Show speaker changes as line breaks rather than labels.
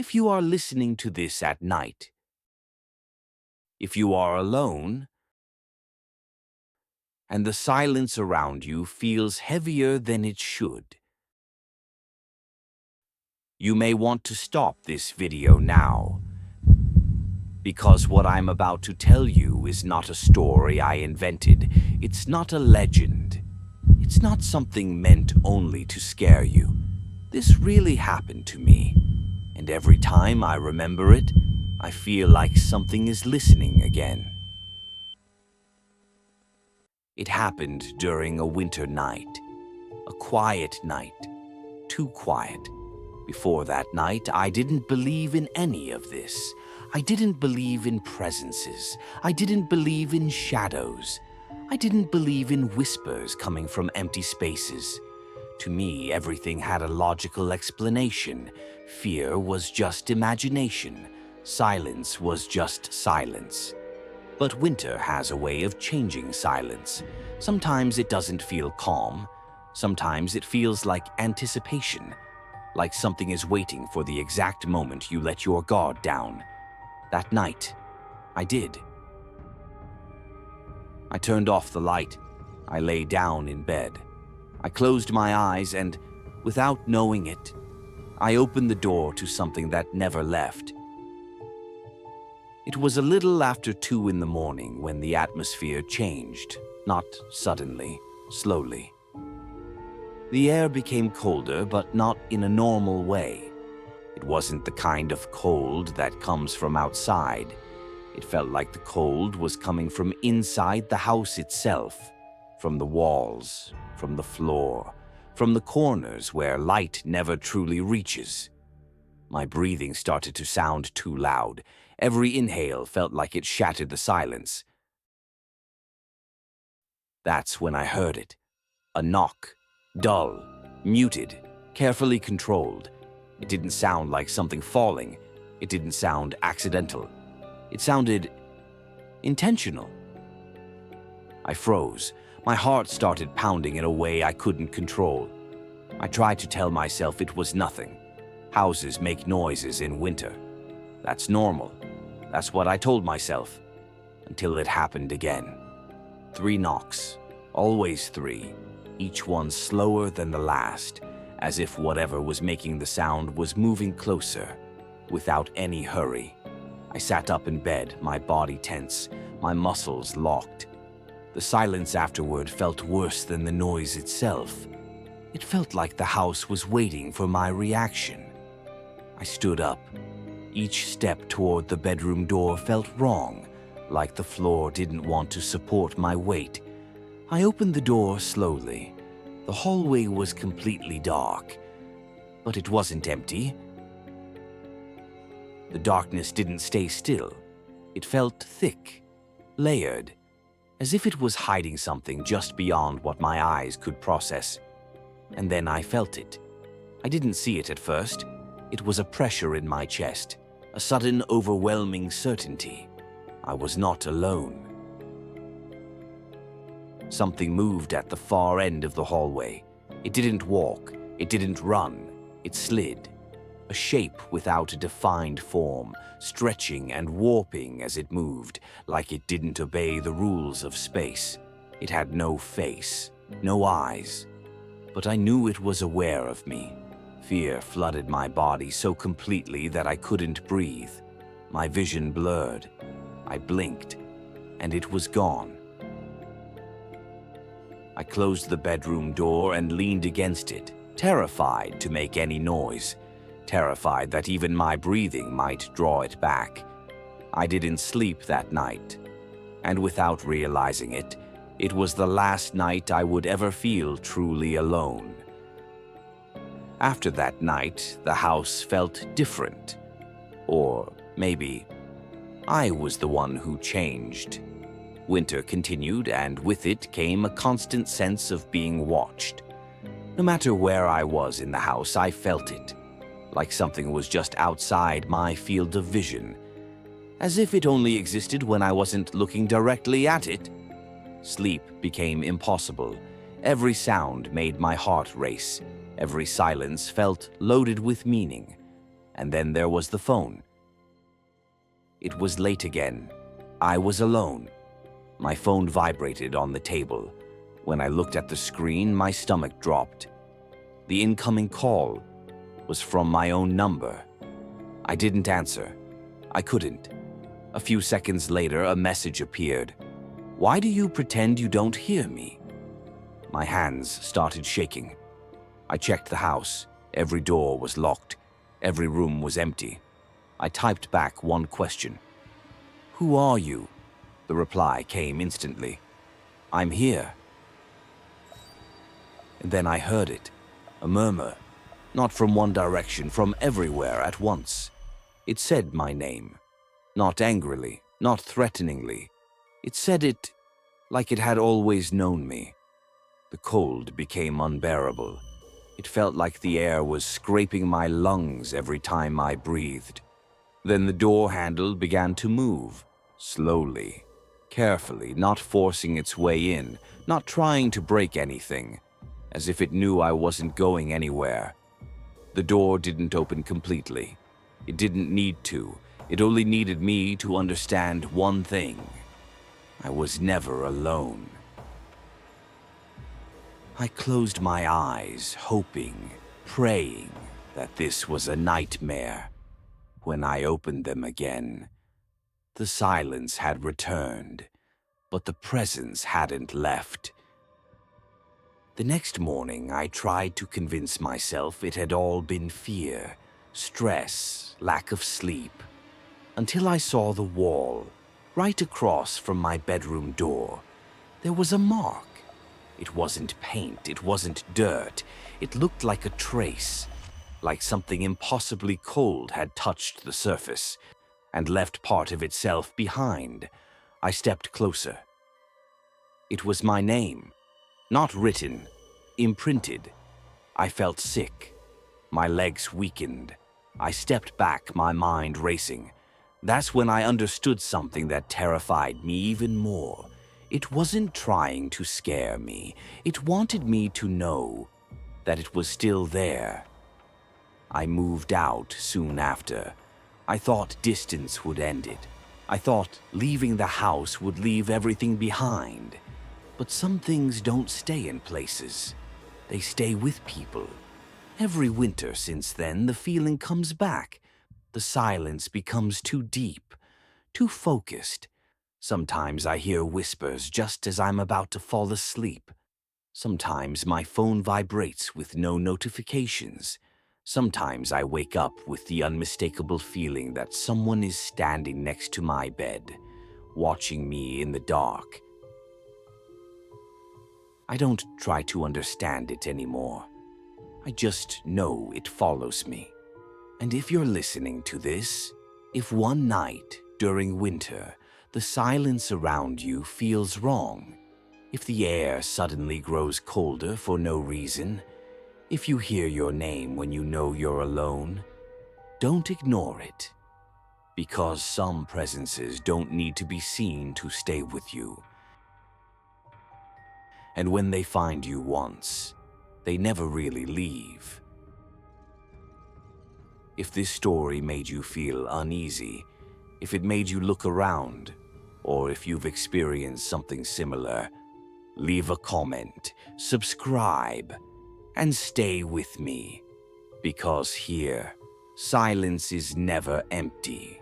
if you are listening to this at night, if you are alone, and the silence around you feels heavier than it should, you may want to stop this video now, because what I'm about to tell you is not a story I invented. It's not a legend. It's not something meant only to scare you. This really happened to me, and every time I remember it, I feel like something is listening again. It happened during a winter night, a quiet night, too quiet. Before that night, I didn't believe in any of this. I didn't believe in presences. I didn't believe in shadows. I didn't believe in whispers coming from empty spaces. To me, everything had a logical explanation. Fear was just imagination. Silence was just silence. But winter has a way of changing silence. Sometimes it doesn't feel calm. Sometimes it feels like anticipation, like something is waiting for the exact moment you let your guard down. That night, I did. I turned off the light. I lay down in bed. I closed my eyes and, without knowing it, I opened the door to something that never left. It was a little after 2 in the morning when the atmosphere changed, not suddenly, slowly. The air became colder, but not in a normal way. It wasn't the kind of cold that comes from outside. It felt like the cold was coming from inside the house itself, from the walls, from the floor, from the corners where light never truly reaches. My breathing started to sound too loud. Every inhale felt like it shattered the silence. That's when I heard it. A knock. Dull, muted, carefully controlled. It didn't sound like something falling. It didn't sound accidental. It sounded intentional. I froze. My heart started pounding in a way I couldn't control. I tried to tell myself it was nothing. Houses make noises in winter. That's normal. That's what I told myself. Until it happened again. 3 knocks. Always 3. Each one slower than the last, as if whatever was making the sound was moving closer, without any hurry. I sat up in bed, my body tense, my muscles locked. The silence afterward felt worse than the noise itself. It felt like the house was waiting for my reaction. I stood up. Each step toward the bedroom door felt wrong, like the floor didn't want to support my weight. I opened the door slowly. The hallway was completely dark, but it wasn't empty. The darkness didn't stay still. It felt thick, layered, as if it was hiding something just beyond what my eyes could process. And then I felt it. I didn't see it at first. It was a pressure in my chest, a sudden, overwhelming certainty. I was not alone. Something moved at the far end of the hallway. It didn't walk. It didn't run. It slid. A shape without a defined form, stretching and warping as it moved, like it didn't obey the rules of space. It had no face, no eyes. But I knew it was aware of me. Fear flooded my body so completely that I couldn't breathe. My vision blurred. I blinked, and it was gone. I closed the bedroom door and leaned against it, terrified to make any noise, terrified that even my breathing might draw it back. I didn't sleep that night, and without realizing it, it was the last night I would ever feel truly alone. After that night, the house felt different. Or maybe I was the one who changed. Winter continued, and with it came a constant sense of being watched. No matter where I was in the house, I felt it, like something was just outside my field of vision, as if it only existed when I wasn't looking directly at it. Sleep became impossible. Every sound made my heart race. Every silence felt loaded with meaning. And then there was the phone. It was late again. I was alone. My phone vibrated on the table. When I looked at the screen, my stomach dropped. The incoming call was from my own number. I didn't answer. I couldn't. A few seconds later, a message appeared. "Why do you pretend you don't hear me?" My hands started shaking. I checked the house. Every door was locked. Every room was empty. I typed back one question. "Who are you?" The reply came instantly. "I'm here." And then I heard it. A murmur. Not from one direction, from everywhere at once. It said my name. Not angrily, not threateningly. It said it like it had always known me. The cold became unbearable. It felt like the air was scraping my lungs every time I breathed. Then the door handle began to move, slowly, carefully, not forcing its way in, not trying to break anything, as if it knew I wasn't going anywhere. The door didn't open completely. It didn't need to. It only needed me to understand one thing. I was never alone. I closed my eyes, hoping, praying that this was a nightmare. When I opened them again, the silence had returned, but the presence hadn't left. The next morning, I tried to convince myself it had all been fear, stress, lack of sleep, until I saw the wall, right across from my bedroom door. There was a mark. It wasn't paint, it wasn't dirt. It looked like a trace, like something impossibly cold had touched the surface and left part of itself behind. I stepped closer. It was my name, not written, imprinted. I felt sick. My legs weakened. I stepped back, my mind racing. That's when I understood something that terrified me even more. It wasn't trying to scare me. It wanted me to know that it was still there. I moved out soon after. I thought distance would end it. I thought leaving the house would leave everything behind. But some things don't stay in places. They stay with people. Every winter since then, the feeling comes back. The silence becomes too deep, too focused. Sometimes I hear whispers just as I'm about to fall asleep. Sometimes my phone vibrates with no notifications. Sometimes I wake up with the unmistakable feeling that someone is standing next to my bed, watching me in the dark. I don't try to understand it anymore. I just know it follows me. And if you're listening to this, if one night during winter the silence around you feels wrong, if the air suddenly grows colder for no reason, if you hear your name when you know you're alone, don't ignore it. Because some presences don't need to be seen to stay with you. And when they find you once, they never really leave. If this story made you feel uneasy, if it made you look around, or if you've experienced something similar, leave a comment, subscribe, and stay with me. Because here, silence is never empty.